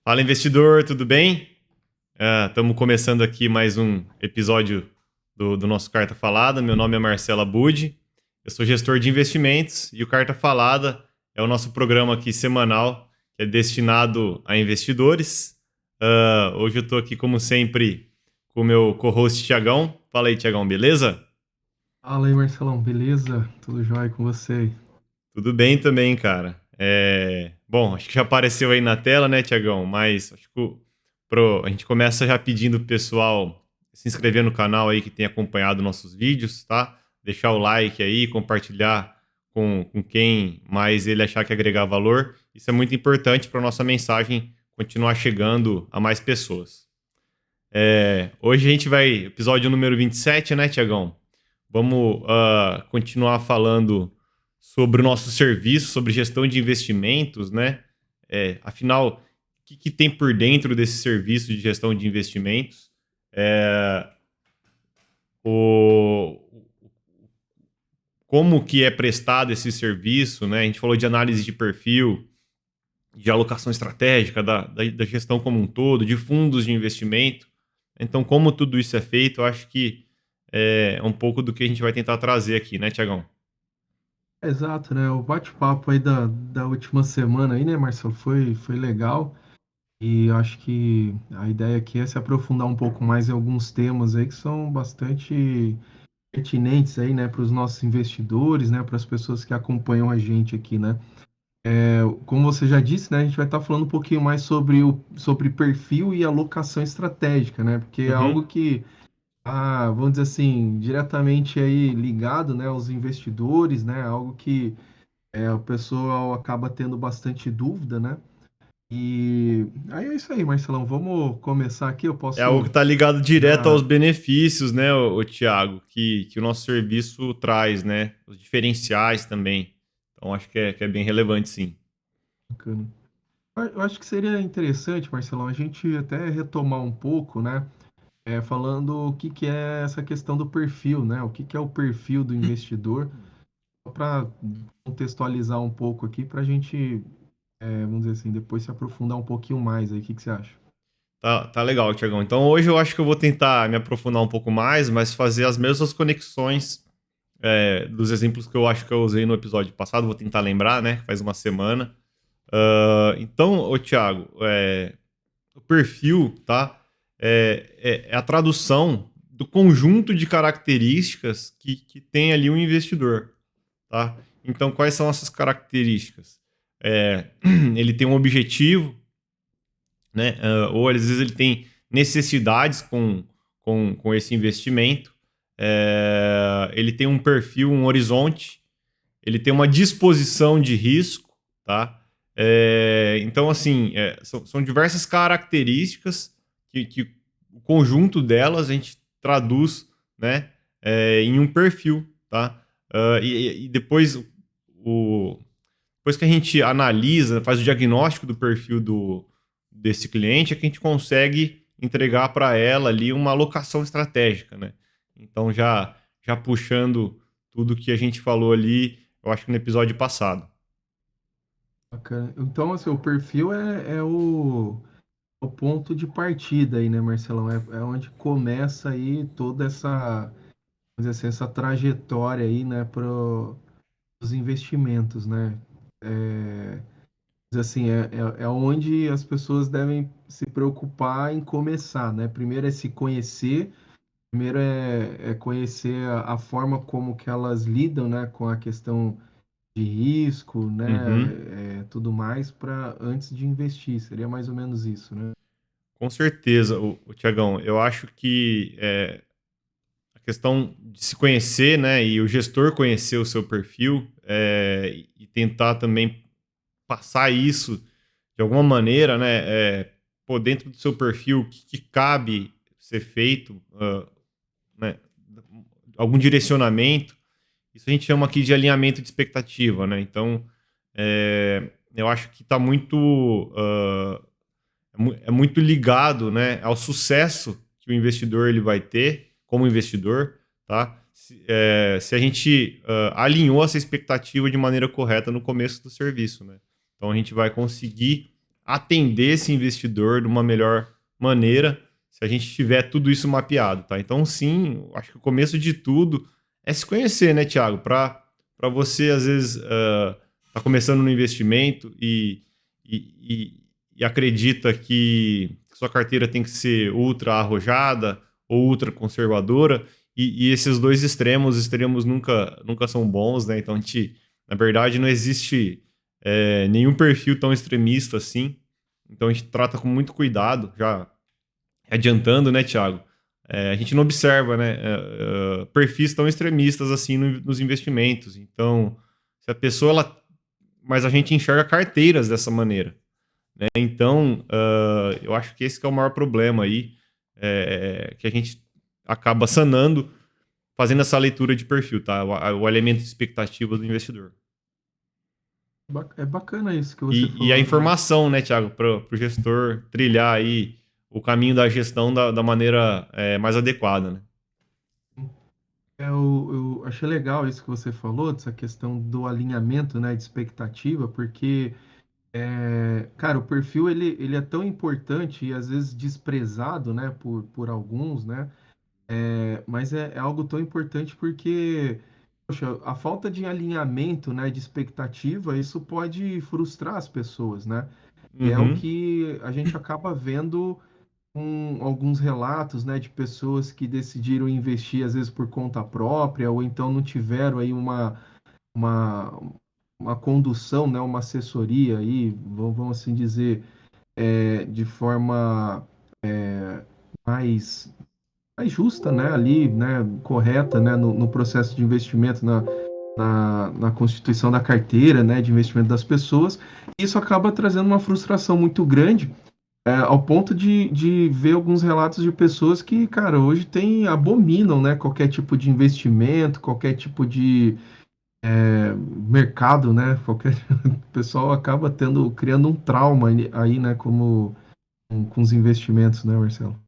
Fala, investidor, tudo bem? Estamos começando aqui mais um episódio do nosso Carta Falada. Meu nome é Marcelo Abud, eu sou gestor de investimentos e o Carta Falada é o nosso programa aqui semanal que é destinado a investidores. Hoje eu estou aqui, como sempre, com o meu co-host Tiagão. Fala aí, Tiagão, beleza? Fala aí, Marcelão, beleza? Tudo jóia com você? Tudo bem também, cara. Bom, acho que já apareceu aí na tela, né, Tiagão? Mas acho que a gente começa já pedindo pro pessoal se inscrever no canal aí que tem acompanhado nossos vídeos, tá? Deixar o like aí, compartilhar com quem mais ele achar que agregar valor. Isso é muito importante para nossa mensagem continuar chegando a mais pessoas. Hoje a gente vai, episódio número 27, né, Tiagão? Vamos continuar falando sobre o nosso serviço, sobre gestão de investimentos, né? Afinal, o que tem por dentro desse serviço de gestão de investimentos? É, o, como que é prestado esse serviço, né? A gente falou de análise de perfil, de alocação estratégica, da gestão como um todo, de fundos de investimento. Então, como tudo isso é feito, eu acho que é um pouco do que a gente vai tentar trazer aqui, né, Tiagão? Exato, né? O bate-papo aí da última semana aí, né, Marcelo, foi legal. E eu acho que a ideia aqui é se aprofundar um pouco mais em alguns temas aí que são bastante pertinentes aí, né, para os nossos investidores, né, para as pessoas que acompanham a gente aqui, né? Como você já disse, né, a gente vai estar falando um pouquinho mais sobre perfil e alocação estratégica, né? Porque é Uhum. algo que vamos dizer assim, diretamente aí ligado, né, aos investidores, né, algo que o pessoal acaba tendo bastante dúvida, né? E aí é isso aí, Marcelão. Vamos começar aqui. Eu É algo que posso está ligado direto aos já. benefícios, né, o Tiago, que o nosso serviço traz, né? Os diferenciais também. Então, acho que é bem relevante, sim. Bacana. Eu acho que seria interessante, Marcelão, a gente até retomar um pouco, né? Falando o que que é essa questão do perfil, né? O que que é o perfil do investidor, para contextualizar um pouco aqui, para a gente, vamos dizer assim, depois se aprofundar um pouquinho mais aí. O que que você acha? Tá legal, Tiagão. Então, hoje eu acho que eu vou tentar me aprofundar um pouco mais, mas fazer as mesmas conexões dos exemplos que eu acho que eu usei no episódio passado. Vou tentar lembrar, né? Faz uma semana. Então, ô Thiago, o perfil, tá? É a tradução do conjunto de características que tem ali um investidor, tá? Então, quais são essas características? Ele tem um objetivo, né? Ou às vezes ele tem necessidades com esse investimento. Ele tem um perfil, um horizonte, ele tem uma disposição de risco, tá? Então, assim, são diversas características que o conjunto delas a gente traduz, né, em um perfil, tá? E depois, depois que a gente analisa, faz o diagnóstico do perfil desse cliente, é que a gente consegue entregar para ela ali uma alocação estratégica, né? Então, já puxando tudo que a gente falou ali, eu acho que no episódio passado. Bacana. Então, assim, o perfil é o ponto de partida aí, né, Marcelão? É onde começa aí toda essa, vamos dizer assim, essa trajetória aí, né, para os investimentos, né? Assim, é onde as pessoas devem se preocupar em começar, né? Primeiro é se conhecer, primeiro é conhecer a forma como que elas lidam, né, com a questão de risco, Uhum. né, tudo mais, para antes de investir. Seria mais ou menos isso, né? Com certeza, o Tiagão, eu acho que a questão de se conhecer, né, e o gestor conhecer o seu perfil e tentar também passar isso de alguma maneira, né, pô, dentro do seu perfil, o que cabe ser feito, né, algum direcionamento. Isso a gente chama aqui de alinhamento de expectativa, né? Então, eu acho que está muito, é muito ligado, né, ao sucesso que o investidor ele vai ter como investidor, tá? Se a gente alinhou essa expectativa de maneira correta no começo do serviço, né? Então a gente vai conseguir atender esse investidor de uma melhor maneira se a gente tiver tudo isso mapeado, tá? Então, sim, eu acho que o começo de tudo é se conhecer, né, Thiago? Para você, às vezes, tá começando no investimento e acredita que sua carteira tem que ser ultra arrojada ou ultra conservadora, e esses dois extremos, os extremos nunca são bons, né? Então, na verdade, não existe nenhum perfil tão extremista assim. Então, a gente trata com muito cuidado, já adiantando, né, Thiago? A gente não observa, né, perfis tão extremistas assim nos investimentos. Então, se a pessoa, mas a gente enxerga carteiras dessa maneira, né? Então, eu acho que esse que é o maior problema aí, que a gente acaba sanando fazendo essa leitura de perfil, tá? O elemento de expectativa do investidor. É bacana isso que você E a falou, né? informação, né, Thiago, para o gestor trilhar aí o caminho da gestão da maneira mais adequada, né? Eu achei legal isso que você falou, dessa questão do alinhamento, né, de expectativa, porque, cara, o perfil ele é tão importante e às vezes desprezado, né, por alguns, né, mas é algo tão importante porque, poxa, a falta de alinhamento, né, de expectativa, isso pode frustrar as pessoas, né, e é o Uhum, que a gente acaba vendo com alguns relatos, né, de pessoas que decidiram investir às vezes por conta própria ou então não tiveram aí uma, uma condução, né, uma assessoria aí, vamos assim dizer, de forma mais, mais justa, né, ali, né, correta, né, no processo de investimento, na constituição da carteira, né, de investimento das pessoas. E isso acaba trazendo uma frustração muito grande ao ponto de ver alguns relatos de pessoas que, cara, hoje abominam, né, qualquer tipo de investimento, qualquer tipo de mercado, né, qualquer o pessoal acaba criando um trauma aí, né, como com os investimentos, né, Marcelo?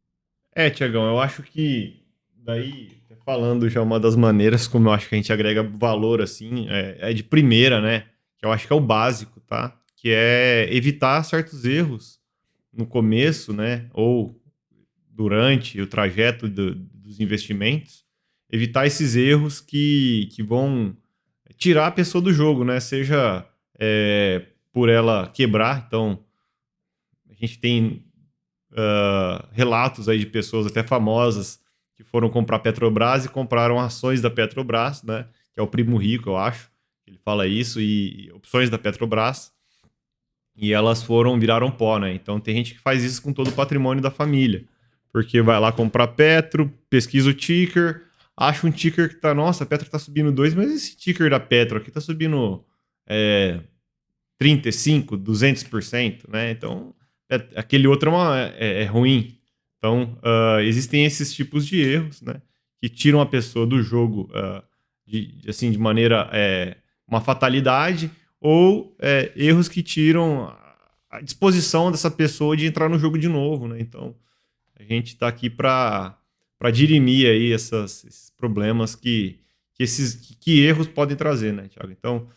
Tiagão, eu acho que daí, falando já uma das maneiras como eu acho que a gente agrega valor, assim, é de primeira, né? Que eu acho que é o básico, tá? Que é evitar certos erros no começo, né? Ou durante o trajeto dos investimentos, evitar esses erros que vão tirar a pessoa do jogo, né? Seja por ela quebrar, então a gente tem relatos aí de pessoas até famosas que foram comprar Petrobras e compraram ações da Petrobras, né? Que é o Primo Rico, eu acho. Ele fala isso, e opções da Petrobras, e elas viraram pó, né? Então tem gente que faz isso com todo o patrimônio da família. Porque vai lá comprar Petro, pesquisa o ticker, acha um ticker que tá, nossa, a Petro tá subindo 2, mas esse ticker da Petro aqui tá subindo é, 35, 200%, né? Então, aquele outro é ruim. Então, existem esses tipos de erros, né? Que tiram a pessoa do jogo assim, de maneira uma fatalidade, ou erros que tiram a disposição dessa pessoa de entrar no jogo de novo, né? Então, a gente está aqui para dirimir aí esses problemas que erros podem trazer, né, Thiago? Então,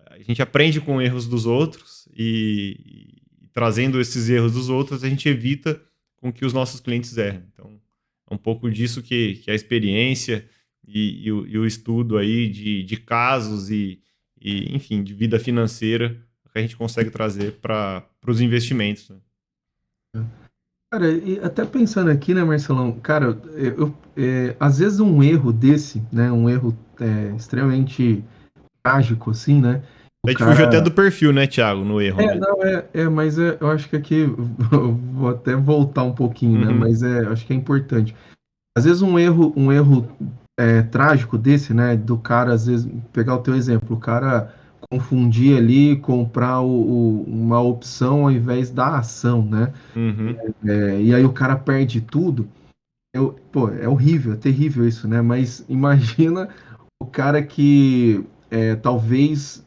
a gente aprende com erros dos outros e trazendo esses erros dos outros, a gente evita com que os nossos clientes errem. Então, é um pouco disso que a experiência e o estudo aí de casos enfim, de vida financeira que a gente consegue trazer para os investimentos, né? Cara, e até pensando aqui, né, Marcelão, cara, às vezes um erro desse, né, um erro extremamente trágico, assim, né, o A gente fugiu até cara. do perfil, né, Thiago, no erro, né? Não, mas eu acho que aqui, eu vou até voltar um pouquinho, né, Uhum, mas acho que é importante. Às vezes um erro trágico desse, né, do cara, às vezes, pegar o teu exemplo, o cara confundir ali, comprar uma opção ao invés da ação, né, uhum. e aí o cara perde tudo. Pô, é horrível, é terrível isso, né? Mas imagina o cara que talvez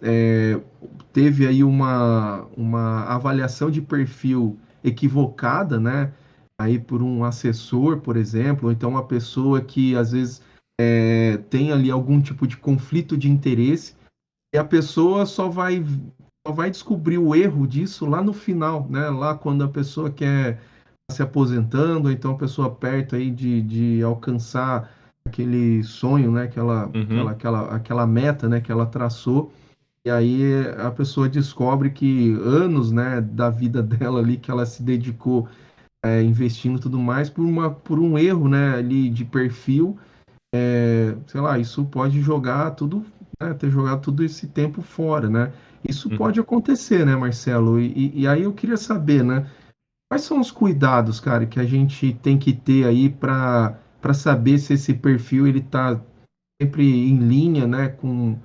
teve aí uma avaliação de perfil equivocada, né? Aí por um assessor, por exemplo, ou então uma pessoa que às vezes tem ali algum tipo de conflito de interesse e a pessoa só vai só vai descobrir o erro disso lá no final, né? Lá quando a pessoa quer se aposentando, ou então a pessoa perto aí de alcançar aquele sonho, né? Uhum, Aquela meta, né? Que ela traçou. E aí a pessoa descobre que anos, né, da vida dela ali que ela se dedicou investindo e tudo mais por um erro, né, ali de perfil, sei lá, isso pode jogar tudo, né, ter jogado tudo esse tempo fora, né? Isso uhum. pode acontecer, né, Marcelo? E aí eu queria saber, né, quais são os cuidados, cara, que a gente tem que ter aí para saber se esse perfil ele tá sempre em linha, né, com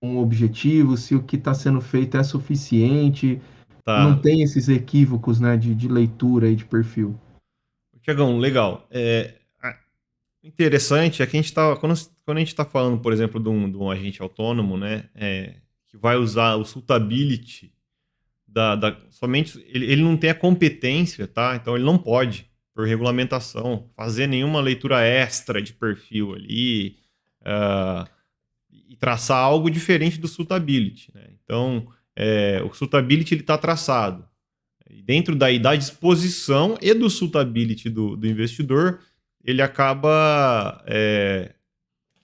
o objetivo, se o que está sendo feito é suficiente, não Tá. tem esses equívocos, né, de leitura e de perfil. Tiagão, legal. Interessante é que a gente tá, quando a gente está falando, por exemplo, de um agente autônomo, né, que vai usar o suitability somente, ele não tem a competência, tá? Então ele não pode, por regulamentação, fazer nenhuma leitura extra de perfil ali, ah, e traçar algo diferente do suitability, né? Então, o suitability ele está traçado. E dentro da disposição e do suitability do investidor, ele acaba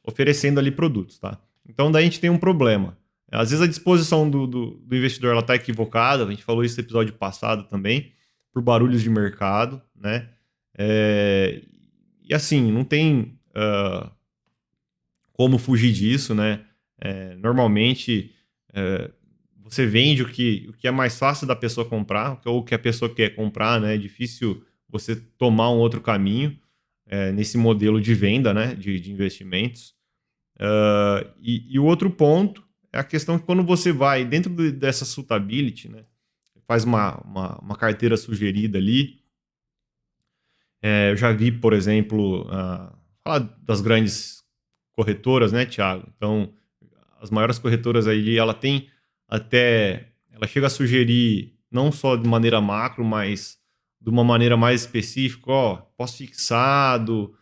oferecendo ali produtos, tá? Então daí a gente tem um problema. Às vezes a disposição do investidor ela está equivocada, a gente falou isso no episódio passado também, por barulhos de mercado, né? E assim, não tem como fugir disso, né? Normalmente você vende o que é mais fácil da pessoa comprar, ou o que a pessoa quer comprar, né? É difícil você tomar um outro caminho nesse modelo de venda, né? De investimentos. E o outro ponto é a questão que quando você vai dentro dessa suitability, né? Faz uma carteira sugerida ali. Eu já vi, por exemplo, falar das grandes corretoras, né, Thiago? Então, as maiores corretoras aí, ela chega a sugerir não só de maneira macro, mas de uma maneira mais específica, ó, pós-fixado,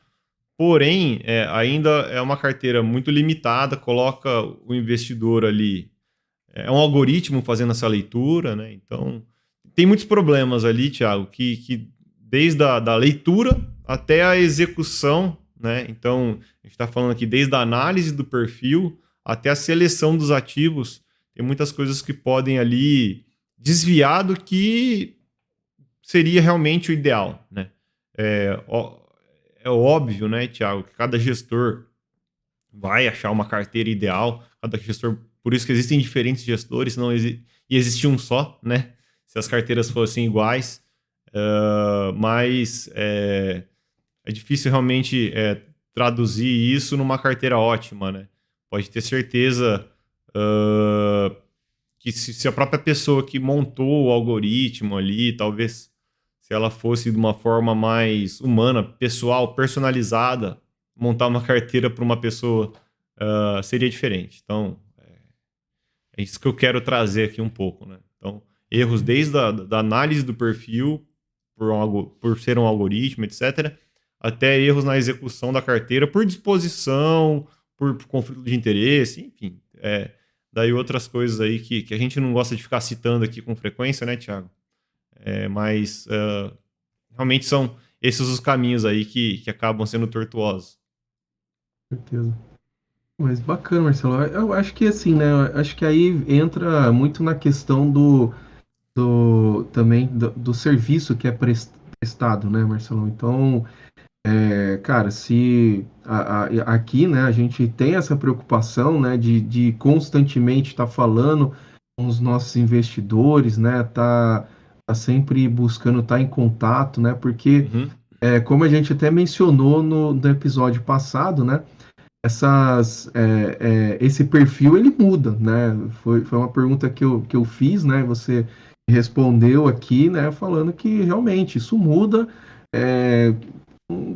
porém, ainda é uma carteira muito limitada, coloca o investidor ali, é um algoritmo fazendo essa leitura, né? Então, tem muitos problemas ali, Thiago, que desde a da leitura até a execução, né? Então, a gente está falando aqui desde a análise do perfil até a seleção dos ativos, tem muitas coisas que podem ali desviar do que seria realmente o ideal, né? É, ó- é óbvio, né, Thiago, que cada gestor vai achar uma carteira ideal, cada gestor, por isso que existem diferentes gestores, não ia existir um só, né? Se as carteiras fossem iguais. Mas é difícil realmente traduzir isso numa carteira ótima, né? Pode ter certeza que se a própria pessoa que montou o algoritmo ali, talvez se ela fosse de uma forma mais humana, pessoal, personalizada, montar uma carteira para uma pessoa seria diferente. Então, é isso que eu quero trazer aqui um pouco, né? Então, erros desde da análise do perfil, por ser um algoritmo, etc., até erros na execução da carteira por disposição, por conflito de interesse, enfim. Daí outras coisas aí que a gente não gosta de ficar citando aqui com frequência, né, Thiago? Mas realmente são esses os caminhos aí que acabam sendo tortuosos. Com certeza. Mas bacana, Marcelo. Eu acho que assim, né? Eu acho que aí entra muito na questão do serviço que é prestado, né, Marcelo? Então, cara, se aqui, né, a gente tem essa preocupação, né, de constantemente estar falando com os nossos investidores, né, tá sempre buscando estar em contato, né, porque, Uhum. como a gente até mencionou no episódio passado, né, esse perfil ele muda, né, foi uma pergunta que eu fiz, né, você respondeu aqui, né, falando que realmente isso muda, é,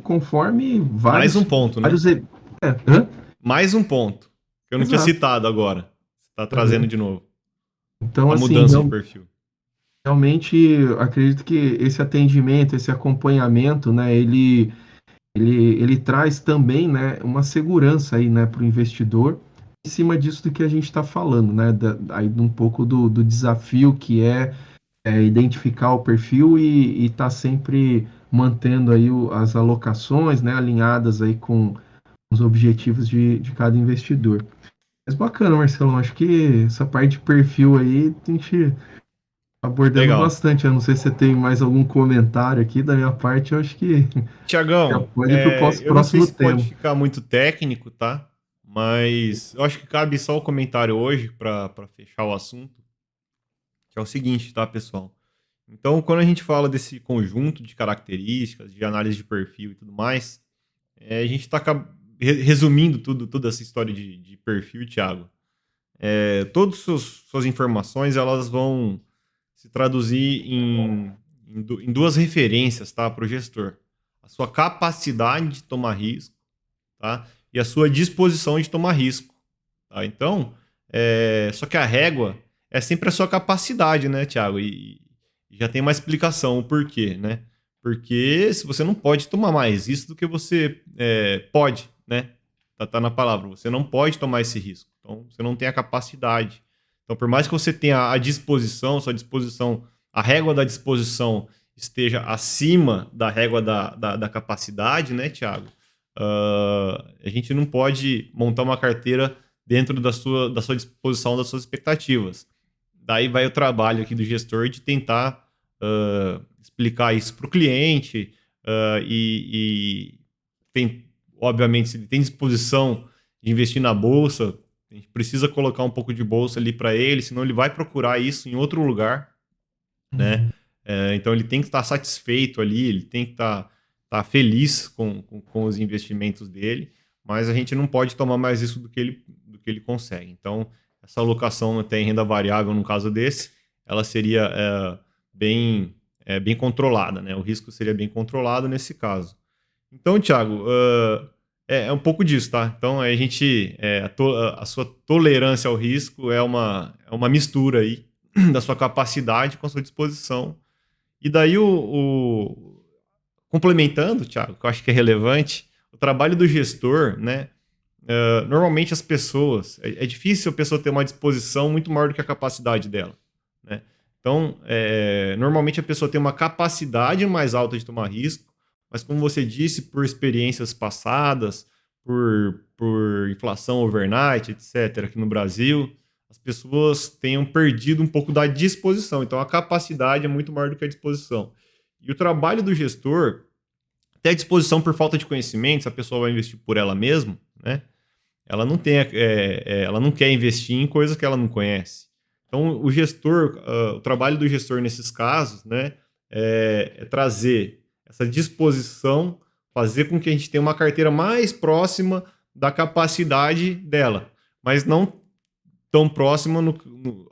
conforme Mais um vários, ponto, né? vários. Hã? Mais um ponto que eu não tinha Exato. citado agora. Você está trazendo Aham. de novo. Então, A assim, mudança de perfil. realmente, eu acredito que esse atendimento, esse acompanhamento, né, ele traz também, né, uma segurança aí, né, para o investidor. em cima disso do que a gente está falando, né? Aí um pouco do desafio que é identificar o perfil e estar sempre mantendo aí as alocações, né, alinhadas aí com os objetivos de cada investidor. Mas bacana, Marcelo, acho que essa parte de perfil aí a gente abordando Legal. bastante. Eu não sei se você tem mais algum comentário aqui da minha parte, eu acho que já Tiagão, pode ir para o eu não sei próximo se pode tema. ficar muito técnico, tá? Mas eu acho que cabe só o comentário hoje para fechar o assunto, que é o seguinte, tá, pessoal? Então, quando a gente fala desse conjunto de características, de análise de perfil e tudo mais, a gente está resumindo toda essa história de perfil, Thiago. Todas suas informações elas vão se traduzir em duas referências, tá, para o gestor. A sua capacidade de tomar risco, tá? E a sua disposição de tomar risco. Tá? Então, só que a régua é sempre a sua capacidade, né, Thiago? E já tem uma explicação o porquê, né? Porque se você não pode tomar mais risco do que você pode, né? Tá na palavra, você não pode tomar esse risco. Então, você não tem a capacidade. Então, por mais que você tenha a disposição, sua disposição, a régua da disposição esteja acima da régua da capacidade, né, Thiago? A gente não pode montar uma carteira dentro da sua disposição, das suas expectativas. Daí vai o trabalho aqui do gestor de tentar explicar isso para o cliente e tem, obviamente, se ele tem disposição de investir na bolsa, a gente precisa colocar um pouco de bolsa ali para ele, senão ele vai procurar isso em outro lugar, né? Uhum. Então ele tem que estar satisfeito ali, ele tem que estar feliz com os investimentos dele, mas a gente não pode tomar mais isso do que ele consegue. Então, essa alocação até em renda variável, no caso desse, ela seria bem controlada, né? O risco seria bem controlado nesse caso. Então, Thiago, é um pouco disso, tá? Então, a gente, a sua tolerância ao risco é uma mistura aí da sua capacidade com a sua disposição. E daí, complementando, Thiago, que eu acho que é relevante, o trabalho do gestor, né? Normalmente as pessoas, é difícil a pessoa ter uma disposição muito maior do que a capacidade dela, né? Então, normalmente a pessoa tem uma capacidade mais alta de tomar risco, mas como você disse, por experiências passadas, por inflação overnight, etc., aqui no Brasil, as pessoas tenham perdido um pouco da disposição. Então, a capacidade é muito maior do que a disposição. E o trabalho do gestor, até a disposição por falta de conhecimento, se a pessoa vai investir por ela mesma, né? Ela não quer investir em coisas que ela não conhece. Então, o trabalho do gestor nesses casos, né, é trazer essa disposição, fazer com que a gente tenha uma carteira mais próxima da capacidade dela, mas não tão próxima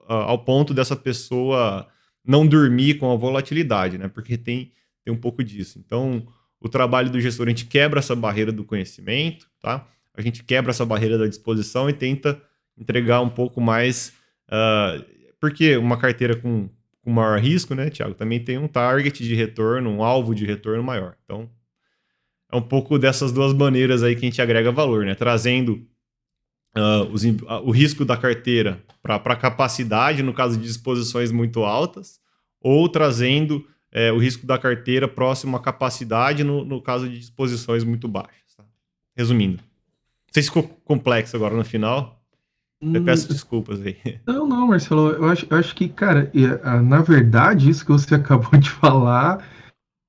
ao ponto dessa pessoa não dormir com a volatilidade, né? Porque tem um pouco disso. Então, o trabalho do gestor, a gente quebra essa barreira do conhecimento, tá? A gente quebra essa barreira da disposição e tenta entregar um pouco mais. Porque uma carteira com maior risco, né, Thiago, também tem um target de retorno, um alvo de retorno maior. Então, é um pouco dessas duas maneiras aí que a gente agrega valor, né? Trazendo o risco da carteira para a capacidade, no caso de disposições muito altas, ou trazendo o risco da carteira próximo à capacidade, no caso de disposições muito baixas. Tá? Resumindo. Não sei se ficou complexo agora no final. Eu Hum, peço desculpas aí. não, Marcelo, eu acho que, cara, na verdade, isso que você acabou de falar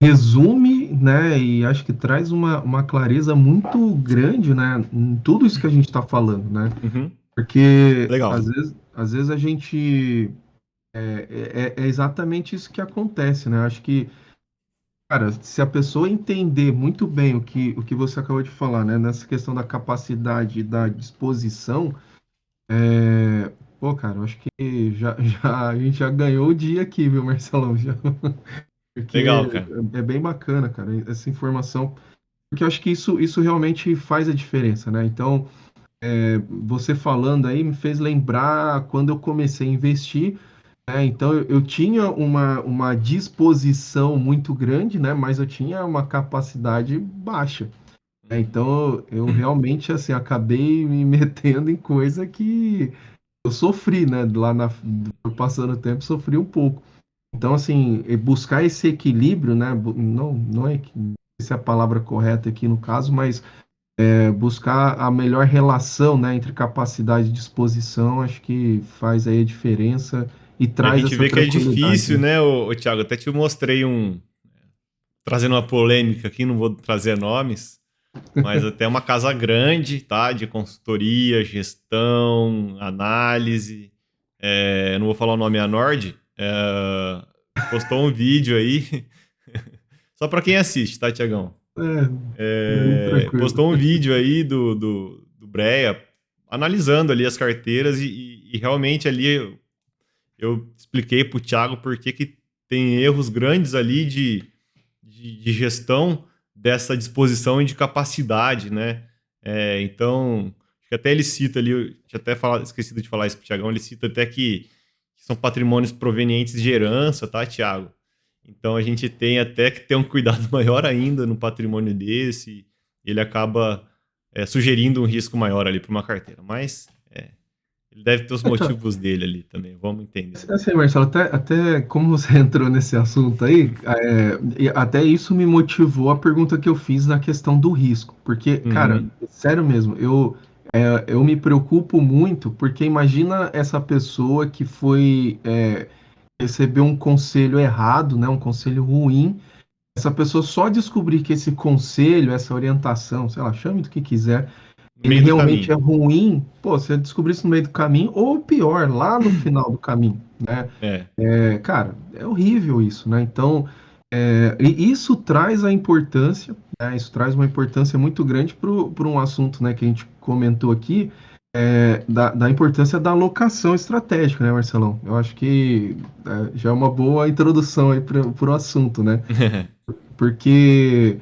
resume, né, e acho que traz uma clareza muito grande, né, em tudo isso que a gente está falando, né? Uhum. Porque Legal. às vezes a gente é exatamente isso que acontece, né? Acho que, cara, se a pessoa entender muito bem o que você acabou de falar, né, nessa questão da capacidade, da disposição, pô, cara, eu acho que a gente já ganhou o dia aqui, viu, Marcelão? Já, porque Legal, cara. é bem bacana, cara, essa informação, porque eu acho que isso realmente faz a diferença, né? Então, você falando aí me fez lembrar quando eu comecei a investir, né? Então, eu tinha uma disposição muito grande, né? Mas eu tinha uma capacidade baixa. Então eu realmente assim acabei me metendo em coisa que eu sofri, né? Passando o tempo, sofri um pouco. Então, assim, buscar esse equilíbrio, né? Não é se é a palavra correta aqui no caso, mas buscar a melhor relação, né, entre capacidade e disposição, acho que faz aí a diferença e E a traz gente essa vê que é tranquilidade, difícil, né? né, ô Thiago? Até te mostrei trazendo uma polêmica aqui, não vou trazer nomes, mas até uma casa grande, tá? De consultoria, gestão, análise. Não vou falar o nome, é a Nord. Postou um vídeo aí. Só para quem assiste, tá, Tiagão? Bem tranquilo. Postou um vídeo aí do Breia analisando ali as carteiras e realmente ali eu expliquei pro Thiago por que tem erros grandes ali de gestão dessa disposição e de capacidade, né? Então, acho que até ele cita ali, eu tinha até esquecido de falar isso pro Thiagão, ele cita até que são patrimônios provenientes de herança, tá, Thiago? Então a gente tem até que ter um cuidado maior ainda no patrimônio desse, ele acaba sugerindo um risco maior ali para uma carteira, mas ele deve ter os Então, motivos dele ali também, vamos entender. assim, Marcelo, até como você entrou nesse assunto aí, e até isso me motivou a pergunta que eu fiz na questão do risco, porque, cara, Uhum. sério mesmo, eu me preocupo muito, porque imagina essa pessoa que recebeu um conselho errado, né, um conselho ruim, essa pessoa só descobrir que esse conselho, essa orientação, sei lá, chame do que quiser, No ele meio do realmente é caminho. ruim, pô, você descobrir isso no meio do caminho, ou pior, lá no final do caminho, né? É, Cara, é horrível isso, né? Então, e isso traz a importância, né? Isso traz uma importância muito grande para um assunto, né, que a gente comentou aqui, da importância da alocação estratégica, né, Marcelão? Eu acho que já é uma boa introdução aí para o assunto, né? Porque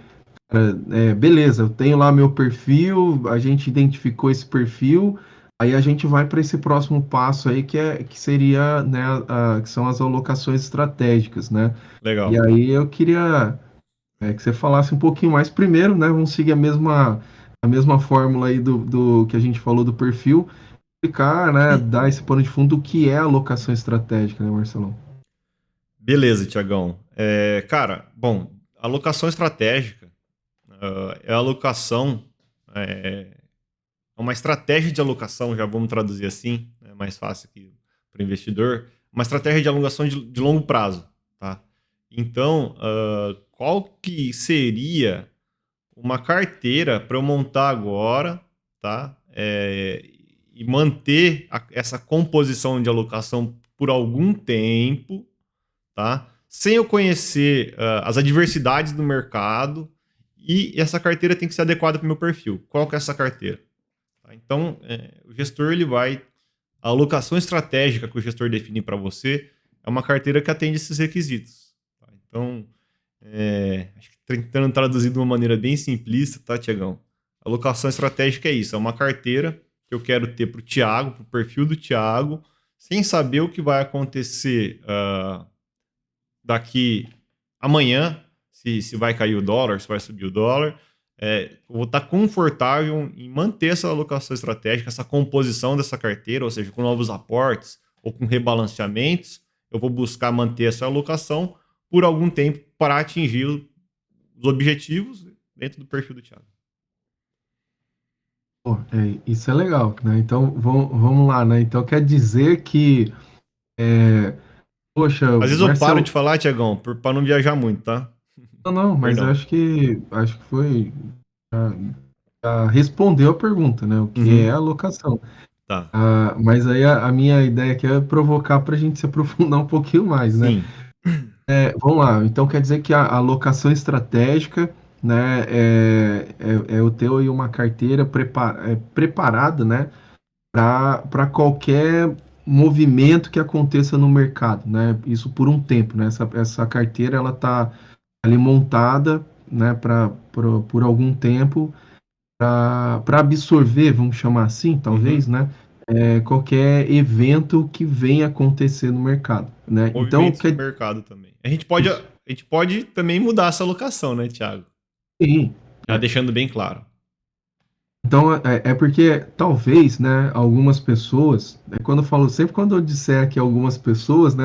beleza, eu tenho lá meu perfil, a gente identificou esse perfil, aí a gente vai para esse próximo passo aí que seria, né, que são as alocações estratégicas, né? E legal. aí eu queria que você falasse um pouquinho mais primeiro, né? Vamos seguir a mesma fórmula aí do que a gente falou do perfil, explicar, né, dar esse pano de fundo do que é alocação estratégica, né, Marcelão? Beleza, Tiagão. Cara, bom, alocação estratégica é a alocação, é, é uma estratégia de alocação, já vamos traduzir assim, é mais fácil aqui para o investidor, uma estratégia de alocação de longo prazo, tá? Então, qual que seria uma carteira para eu montar agora, tá? E manter essa composição de alocação por algum tempo, tá? Sem eu conhecer as adversidades do mercado e essa carteira tem que ser adequada para o meu perfil. Qual que é essa carteira? Tá? Então, o gestor ele vai a alocação estratégica que o gestor define para você é uma carteira que atende esses requisitos. Tá? Então, acho que tentando traduzir de uma maneira bem simplista, tá, Tiagão? Alocação estratégica é isso, é uma carteira que eu quero ter para o Thiago, para o perfil do Thiago, sem saber o que vai acontecer daqui amanhã, se vai cair o dólar, se vai subir o dólar. Eu vou estar confortável em manter essa alocação estratégica, essa composição dessa carteira, ou seja, com novos aportes ou com rebalanceamentos. Eu vou buscar manter essa alocação por algum tempo para atingir os objetivos dentro do perfil do Thiago. Pô, isso é legal, né? Então, vamos lá, né? Então, quer dizer que, é, poxa, Às vezes eu paro de Marcelo, falar, Tiagão, para não viajar muito, tá? não, mas eu Perdão. acho que foi, respondeu a pergunta, né? O que é Uhum, alocação. tá. Mas aí a minha ideia aqui é provocar para a gente se aprofundar um pouquinho mais, né? Sim. Vamos lá, então quer dizer que a alocação estratégica, né, eu ter aí uma carteira preparada, né, para qualquer movimento que aconteça no mercado, né? Isso por um tempo, né? Essa carteira ela tá ali montada, né, por algum tempo para absorver, vamos chamar assim, talvez, Uhum. né? Qualquer evento que venha acontecer no mercado, né? Então, Movimentos de mercado também. A gente pode também mudar essa alocação, né, Thiago? sim, Já deixando bem claro. Então, é porque talvez, né, algumas pessoas, quando eu falo, sempre quando eu disser que algumas pessoas, né,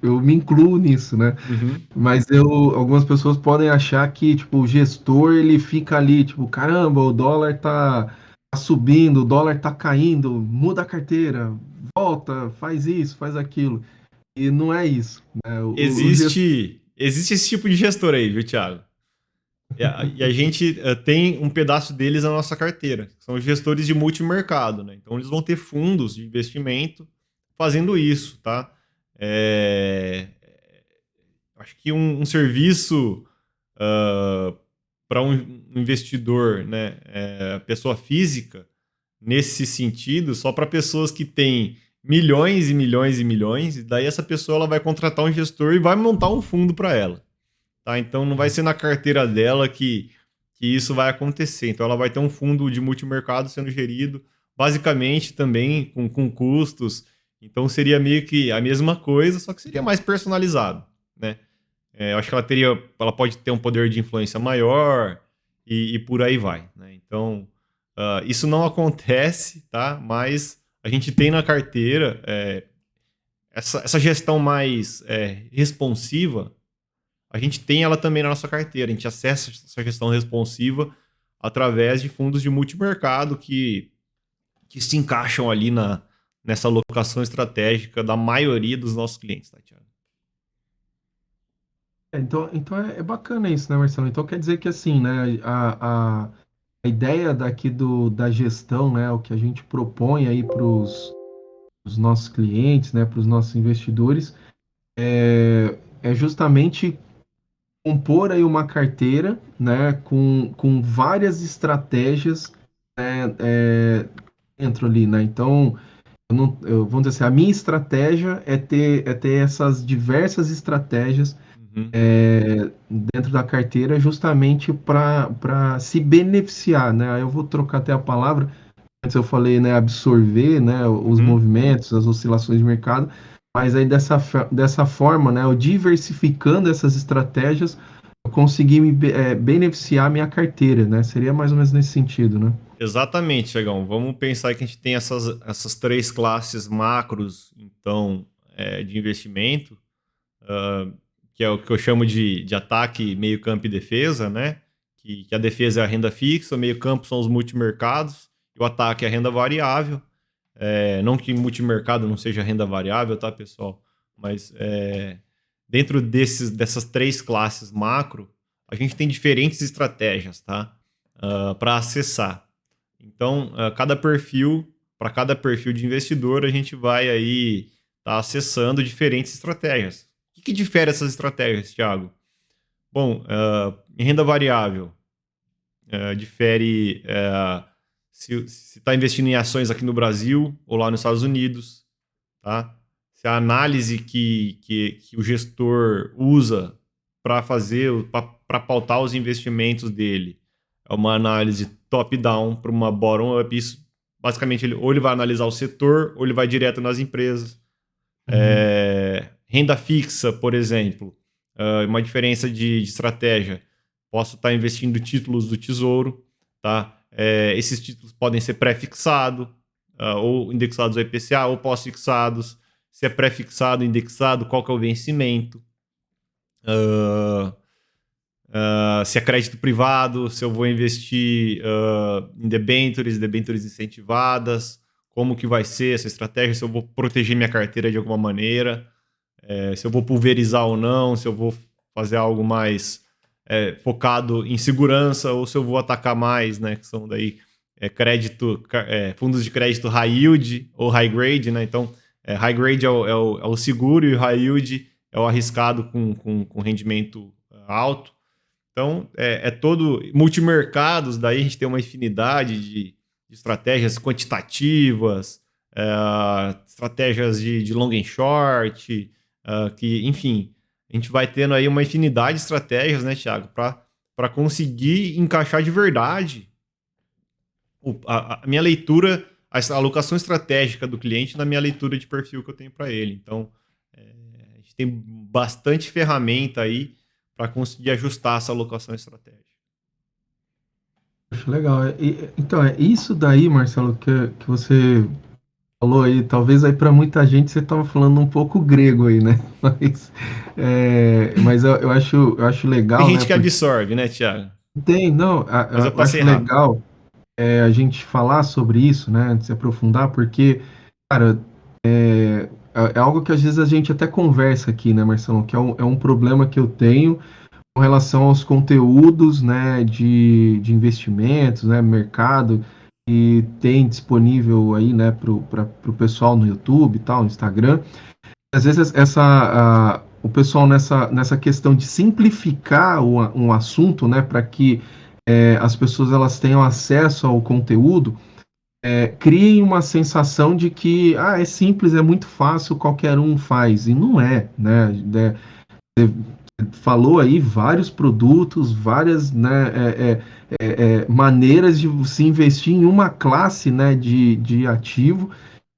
eu me incluo nisso, né, Uhum. mas algumas pessoas podem achar que, tipo, o gestor, ele fica ali, tipo, caramba, o dólar tá subindo, o dólar tá caindo, muda a carteira, volta, faz isso, faz aquilo. E não é isso, né, o gestor, Existe esse tipo de gestor aí, viu, Thiago? E a gente tem um pedaço deles na nossa carteira, que são os gestores de multimercado, né? Então eles vão ter fundos de investimento fazendo isso, tá? É, acho que um serviço para um investidor, né, pessoa física, nesse sentido, só para pessoas que têm milhões e milhões e milhões, e daí essa pessoa ela vai contratar um gestor e vai montar um fundo para ela. Tá? Então não vai ser na carteira dela que isso vai acontecer. Então ela vai ter um fundo de multimercado sendo gerido, basicamente também com custos. Então seria meio que a mesma coisa, só que seria mais personalizado, né? Eu acho que ela pode ter um poder de influência maior e por aí vai, né? Então isso não acontece, tá? Mas a gente tem na carteira essa gestão mais responsiva, a gente tem ela também na nossa carteira. A gente acessa essa gestão responsiva através de fundos de multimercado que se encaixam ali nessa alocação estratégica da maioria dos nossos clientes, tá, Thiago? então é bacana isso, né, Marcelo? Então quer dizer que assim, né, a ideia daqui da gestão, né, o que a gente propõe aí para os nossos clientes, né, para os nossos investidores, é justamente compor aí uma carteira, né, com várias estratégias, né, dentro ali, né? Então, vamos dizer assim, a minha estratégia é ter essas diversas estratégias Uhum, dentro da carteira justamente para se beneficiar, né? Aí eu vou trocar até a palavra. Antes eu falei, né, absorver, né, os uhum. movimentos, as oscilações de mercado, mas aí dessa forma, né, eu diversificando essas estratégias, eu consegui beneficiar minha carteira, né? Seria mais ou menos nesse sentido, né? Exatamente, Tiagão. Vamos pensar que a gente tem essas três classes macros, então, de investimento, ah, que é o que eu chamo de ataque, meio campo e defesa, né? Que a defesa é a renda fixa, o meio campo são os multimercados, e o ataque é a renda variável. Não que multimercado não seja renda variável, tá, pessoal? Mas dentro dessas três classes macro, a gente tem diferentes estratégias, tá? Para acessar. Então, para cada perfil de investidor, a gente vai aí tá acessando diferentes estratégias. O que difere essas estratégias, Thiago? Bom, em renda variável, difere se está investindo em ações aqui no Brasil ou lá nos Estados Unidos, tá? Se a análise que o gestor usa para para pautar os investimentos dele é uma análise top-down para uma bottom-up, isso basicamente ou ele vai analisar o setor ou ele vai direto nas empresas. Uhum. Renda fixa, por exemplo, uma diferença de estratégia. Posso estar investindo títulos do Tesouro, tá? Esses títulos podem ser pré-fixados, ou indexados ao IPCA, ou pós-fixados. Se é pré-fixado, indexado, qual que é o vencimento? Ah, se é crédito privado, se eu vou investir em debêntures incentivadas, como que vai ser essa estratégia, se eu vou proteger minha carteira de alguma maneira, se eu vou pulverizar ou não, se eu vou fazer algo mais focado em segurança ou se eu vou atacar mais, né? Que são daí fundos de crédito high yield ou high grade, né? Então, high grade é o seguro e o high yield é o arriscado com rendimento alto. Então, é todo multimercados, daí a gente tem uma infinidade de estratégias quantitativas, estratégias de long and short, que, enfim, a gente vai tendo aí uma infinidade de estratégias, né, Thiago, para conseguir encaixar de verdade a minha leitura, a alocação estratégica do cliente na minha leitura de perfil que eu tenho para ele. Então, a gente tem bastante ferramenta aí para conseguir ajustar essa alocação estratégica. Acho legal. Então, é isso daí, Marcelo, que você falou aí. Talvez aí para muita gente você estava falando um pouco grego aí, né? Mas eu acho Tem legal, né? gente que Porque absorve, né, Thiago? não, Mas eu eu passei acho rápido. legal a gente falar sobre isso, né? De se aprofundar, porque, cara, é algo que às vezes a gente até conversa aqui, né, Marcelo? Que é um problema que eu tenho com relação aos conteúdos, né, de investimentos, né, mercado, e tem disponível aí, né, para o pessoal no YouTube e tal, no Instagram. Às vezes o pessoal nessa questão de simplificar um assunto, né, para que as pessoas elas tenham acesso ao conteúdo, criem uma sensação de que é simples, é muito fácil, qualquer um faz, e não é, né? Falou aí vários produtos, várias, né, maneiras de se investir em uma classe, né, de ativo.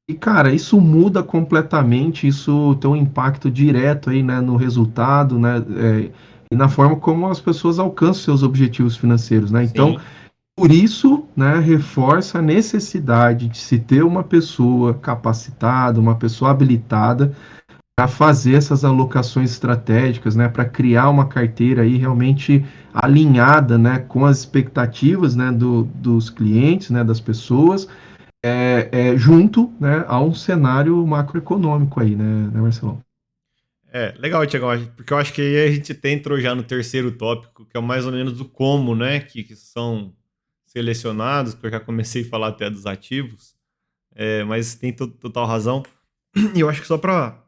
E, cara, isso muda completamente, isso tem um impacto direto aí, né, no resultado, né, e na forma como as pessoas alcançam seus objetivos financeiros, né? Então, Sim. por isso, né, reforça a necessidade de se ter uma pessoa capacitada, uma pessoa habilitada para fazer essas alocações estratégicas, né, para criar uma carteira aí realmente alinhada, né, com as expectativas, né, dos clientes, né, das pessoas, junto, né, a um cenário macroeconômico aí, né, Marcelo? Legal, Thiago, porque eu acho que aí a gente entrou já no terceiro tópico, que é mais ou menos o como, né, que são selecionados, que eu já comecei a falar até dos ativos, mas tem total razão. E eu acho que só para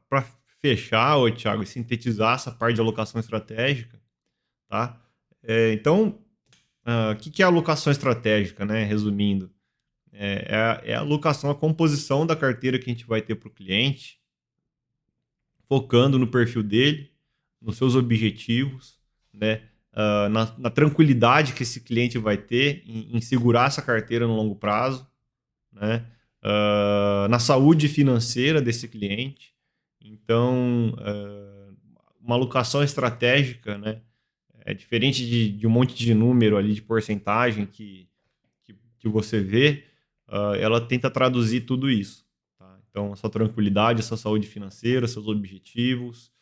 fechar, ô, Thiago, e sintetizar essa parte de alocação estratégica, tá? Então, o que é alocação estratégica, né? Resumindo, é a alocação, a composição da carteira que a gente vai ter para o cliente, focando no perfil dele, nos seus objetivos, né? Na tranquilidade que esse cliente vai ter em segurar essa carteira no longo prazo, né? Na saúde financeira desse cliente. Então, uma alocação estratégica, né? É diferente de um monte de número ali, de porcentagem que você vê, ela tenta traduzir tudo isso. Tá? Então, a sua tranquilidade, a sua saúde financeira, seus objetivos,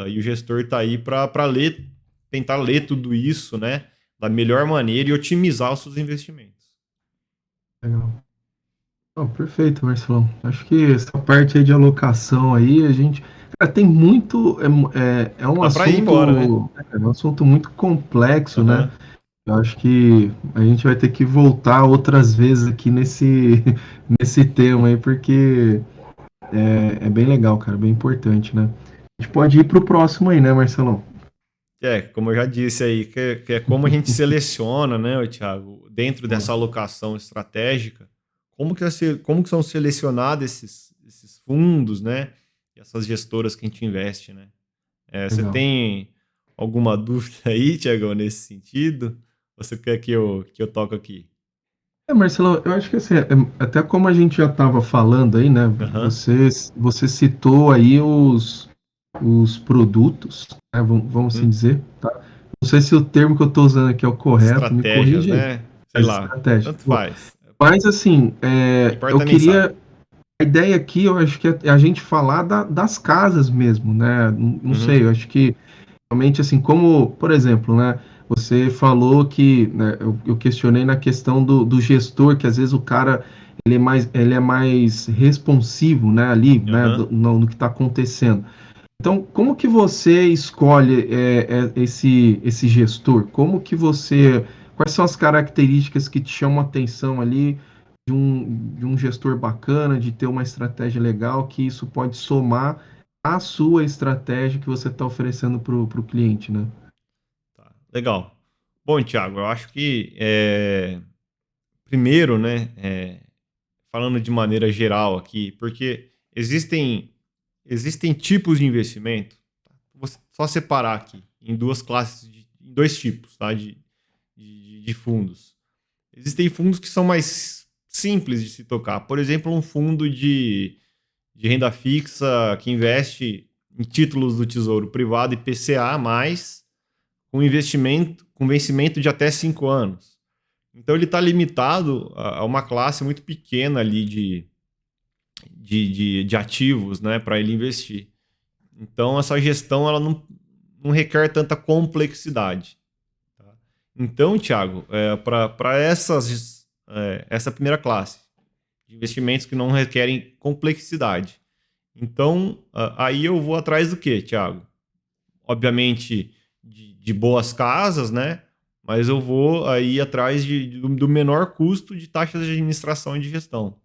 e o gestor está aí para ler, tentar ler tudo isso, né, da melhor maneira e otimizar os seus investimentos. Legal. Não, perfeito, Marcelão. Acho que essa parte aí de alocação aí, a gente. Cara, tem muito. Dá para ir embora, né? É um assunto muito complexo, né? Aham. Eu acho que a gente vai ter que voltar outras vezes aqui nesse tema aí, porque é bem legal, cara, bem importante, né? A gente pode ir para o próximo aí, né, Marcelão? Como eu já disse aí, que é como a gente seleciona, né, ô Thiago, dentro Boa. dessa alocação estratégica, como que são selecionados esses fundos, né, e essas gestoras que a gente investe, né? Você Legal. tem alguma dúvida aí, Thiago, nesse sentido? Você quer que eu toque aqui? Marcelo, eu acho que assim, até como a gente já estava falando aí, né? Aham. Você citou aí os produtos, né, vamos assim Uhum. dizer, tá? Não sei se o termo que eu estou usando aqui é o correto, me Estratégias, corrige aí. né? Sei As lá, estratégias. tanto Boa. faz. Mas assim, Importa eu a mensagem. queria. A ideia aqui, eu acho que é a gente falar das casas mesmo, né? Não sei, Uhum. eu acho que realmente assim, como, por exemplo, né? Você falou que, né, eu questionei na questão do gestor, que às vezes o cara ele é mais responsivo, né, ali, né, Aham. no que está acontecendo. Então, como que você escolhe esse gestor? Quais são as características que te chamam a atenção ali de um gestor bacana, de ter uma estratégia legal, que isso pode somar à sua estratégia que você está oferecendo para o cliente, né? Tá, legal. Bom, Thiago, eu acho que primeiro, né, falando de maneira geral aqui, porque existem tipos de investimento. Tá? Vou só separar aqui em duas classes, em dois tipos, tá, de fundos. Existem fundos que são mais simples de se tocar. Por exemplo, um fundo de renda fixa que investe em títulos do Tesouro Privado e PCA+, com investimento, com vencimento de até 5 anos. Então ele está limitado a uma classe muito pequena ali de ativos, né, para ele investir. Então essa gestão ela não requer tanta complexidade. Tá? Então, Thiago, para essa primeira classe de investimentos que não requerem complexidade, então aí eu vou atrás do quê, Thiago? Obviamente de boas casas, né? Mas eu vou aí atrás do menor custo de taxas de administração e de gestão.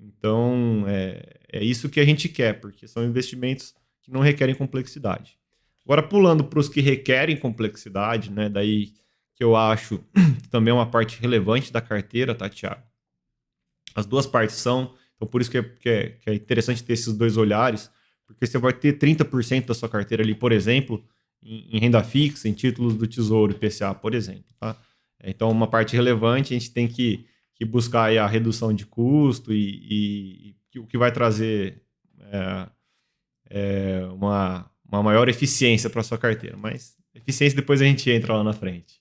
Então, é isso que a gente quer, porque são investimentos que não requerem complexidade. Agora, pulando para os que requerem complexidade, né? Daí que eu acho que também é uma parte relevante da carteira, tá, Thiago? As duas partes são, então por isso que é interessante ter esses dois olhares, porque você vai ter 30% da sua carteira ali, por exemplo, em renda fixa, em títulos do Tesouro IPCA, por exemplo. Tá? Então, uma parte relevante, a gente tem que buscar aí a redução de custo e o que vai trazer uma maior eficiência para a sua carteira. Mas eficiência depois a gente entra lá na frente.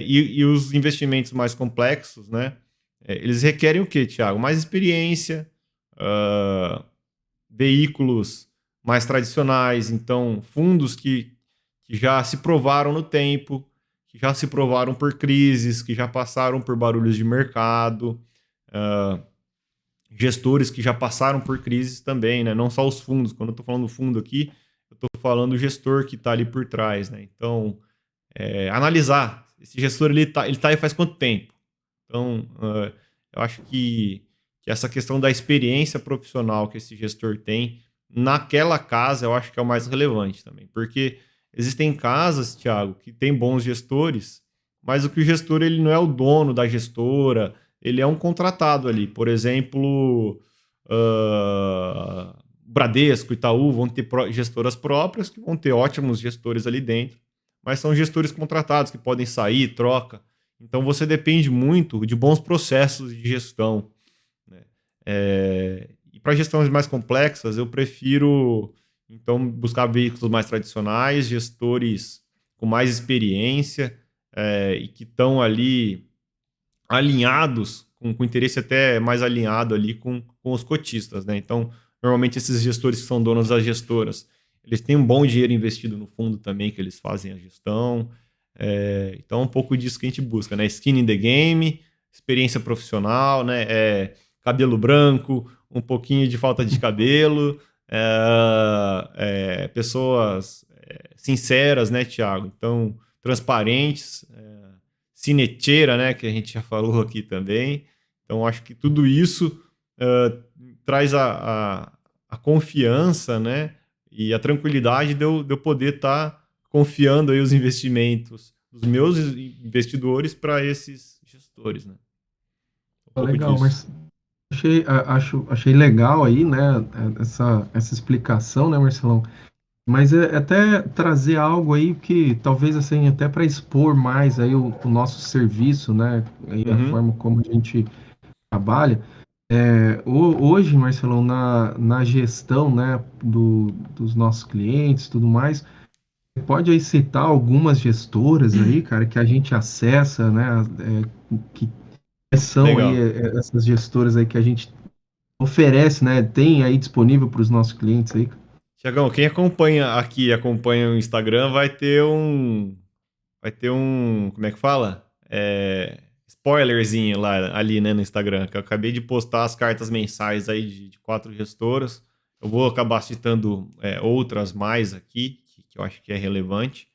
E os investimentos mais complexos, né? Eles requerem o quê, Thiago? Mais experiência, veículos mais tradicionais, então fundos que já se provaram no tempo, que já se provaram por crises, que já passaram por barulhos de mercado, gestores que já passaram por crises também, né? Não só os fundos. Quando eu estou falando fundo aqui, eu estou falando do gestor que está ali por trás, né? Então, analisar esse gestor ele tá aí faz quanto tempo. Então, eu acho que essa questão da experiência profissional que esse gestor tem naquela casa, eu acho que é o mais relevante também. Porque existem casas, Thiago, que tem bons gestores, mas o que o gestor ele não é o dono da gestora, ele é um contratado ali. Por exemplo, Bradesco, Itaú vão ter gestoras próprias, que vão ter ótimos gestores ali dentro, mas são gestores contratados que podem sair, troca. Então você depende muito de bons processos de gestão. Né? E para gestões mais complexas, eu prefiro então buscar veículos mais tradicionais, gestores com mais experiência e que estão ali alinhados, com interesse até mais alinhado ali com os cotistas. Né? Então, normalmente esses gestores que são donos das gestoras, eles têm um bom dinheiro investido no fundo também, que eles fazem a gestão. Então, é um pouco disso que a gente busca, né? Skin in the game, experiência profissional, né? Cabelo branco, um pouquinho de falta de cabelo, pessoas sinceras, né, Thiago? Então, transparentes, cineteira, né, que a gente já falou aqui também. Então, acho que tudo isso traz a confiança, né, e a tranquilidade de eu poder estar confiando aí os investimentos dos meus investidores para esses gestores, né? Um pouco Legal, disso. mas achei legal aí, né, essa explicação, né, Marcelão? Mas até trazer algo aí que talvez assim, até para expor mais aí o nosso serviço, né, e a Uhum. forma como a gente trabalha. Hoje, Marcelão, na gestão, né, dos nossos clientes, tudo mais, pode aí citar algumas gestoras aí, cara, que a gente acessa, né, que são aí Legal. essas gestoras aí que a gente oferece, né, tem aí disponível para os nossos clientes aí. Tiagão, quem acompanha o Instagram, vai ter um, como é que fala? Spoilerzinho lá, ali, né, no Instagram, que eu acabei de postar as cartas mensais aí de 4 gestoras. Eu vou acabar citando outras mais aqui, que eu acho que é relevante.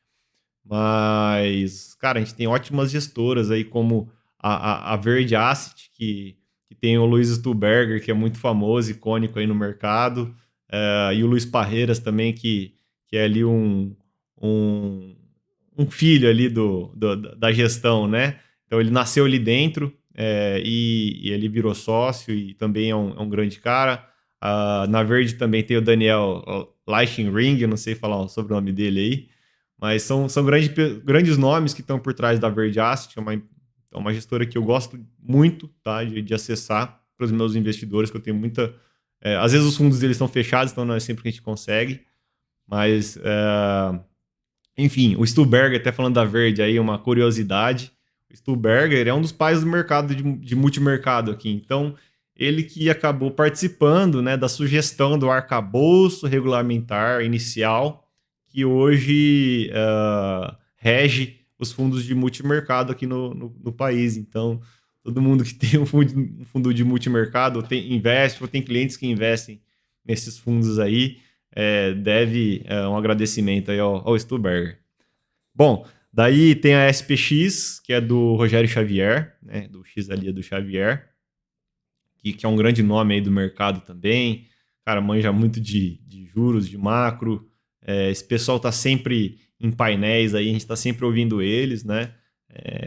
Mas, cara, a gente tem ótimas gestoras aí, como a Verde Asset, que tem o Luiz Stuberger, que é muito famoso, icônico aí no mercado, e o Luiz Parreiras também, que é ali um, um filho ali da gestão, né? Então ele nasceu ali dentro e ele virou sócio e também é um grande cara. Na Verde também tem o Daniel Leichenring, eu não sei falar o sobrenome dele aí, mas são grandes nomes que estão por trás da Verde Asset, é uma gestora que eu gosto muito, tá, de acessar para os meus investidores, que eu tenho muita. Às vezes os fundos deles estão fechados, então não é sempre que a gente consegue, mas enfim, o Stuberger, até falando da Verde aí, uma curiosidade. Stuhlberger é um dos pais do mercado de multimercado aqui. Então, ele que acabou participando, né, da sugestão do arcabouço regulamentar inicial, que hoje rege os fundos de multimercado aqui no país. Então, todo mundo que tem um fundo de multimercado, investe, ou tem clientes que investem nesses fundos aí, deve um agradecimento aí ao Stuhlberger. Bom, daí tem a SPX, que é do Rogério Xavier, né, do X ali é do Xavier, que é um grande nome aí do mercado também. Cara, manja muito de juros, de macro. Esse pessoal tá sempre em painéis aí, a gente tá sempre ouvindo eles, né?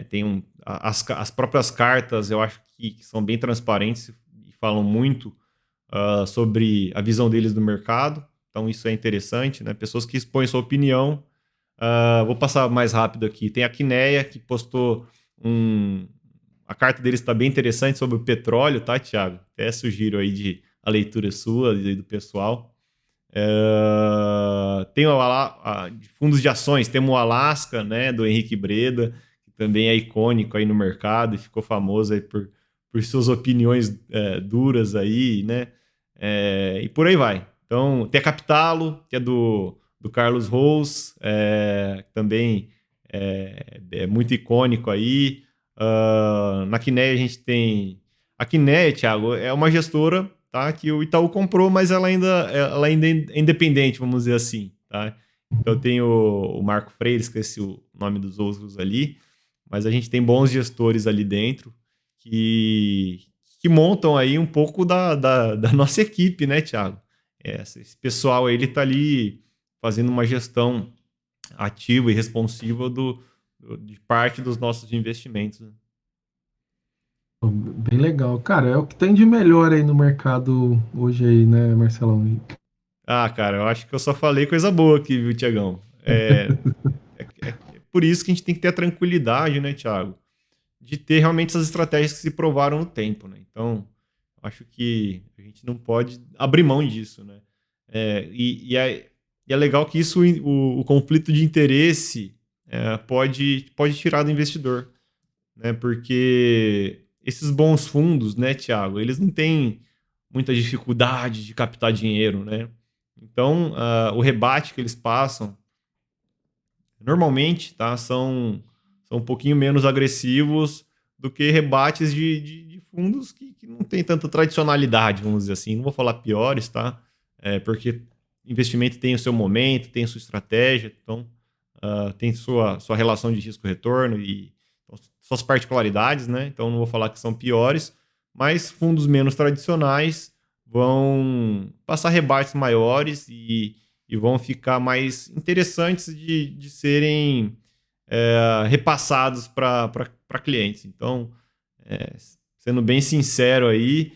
Tem as próprias cartas, eu acho que são bem transparentes e falam muito sobre a visão deles do mercado. Então isso é interessante, né? Pessoas que expõem sua opinião. Vou passar mais rápido aqui. Tem a Quineia, que postou a carta deles está bem interessante sobre o petróleo, tá, Thiago? Até sugiro aí a leitura sua e do pessoal. Tem de fundos de ações, temos o Alasca, né, do Henrique Breda, que também é icônico aí no mercado e ficou famoso aí por suas opiniões duras aí, né? E por aí vai. Então, tem a Capitalo, que é do Carlos Rose, que também é muito icônico aí. Na Quineia a gente tem... A Quineia, Thiago, é uma gestora, tá, que o Itaú comprou, mas ela ainda é independente, vamos dizer assim, tá? Então tem o Marco Freire, esqueci o nome dos outros ali, mas a gente tem bons gestores ali dentro que montam aí um pouco da nossa equipe, né, Thiago? Esse pessoal aí, ele tá ali fazendo uma gestão ativa e responsiva de parte dos nossos investimentos, né? Bem legal. Cara, é o que tem de melhor aí no mercado hoje aí, né, Marcelão? Cara, eu acho que eu só falei coisa boa aqui, viu, Tiagão? É por isso que a gente tem que ter a tranquilidade, né, Thiago? De ter realmente essas estratégias que se provaram no tempo, né? Então, acho que a gente não pode abrir mão disso, né? E é legal que isso, o conflito de interesse pode tirar do investidor, né? Porque esses bons fundos, né, Thiago, eles não têm muita dificuldade de captar dinheiro, né? Então, o rebate que eles passam, normalmente, tá, são um pouquinho menos agressivos do que rebates de fundos que não tem tanta tradicionalidade, vamos dizer assim. Não vou falar piores, tá? Porque investimento tem o seu momento, tem a sua estratégia, então tem sua relação de risco-retorno e suas particularidades, né? Então não vou falar que são piores, mas fundos menos tradicionais vão passar rebates maiores e vão ficar mais interessantes de serem repassados para clientes. Então, sendo bem sincero aí,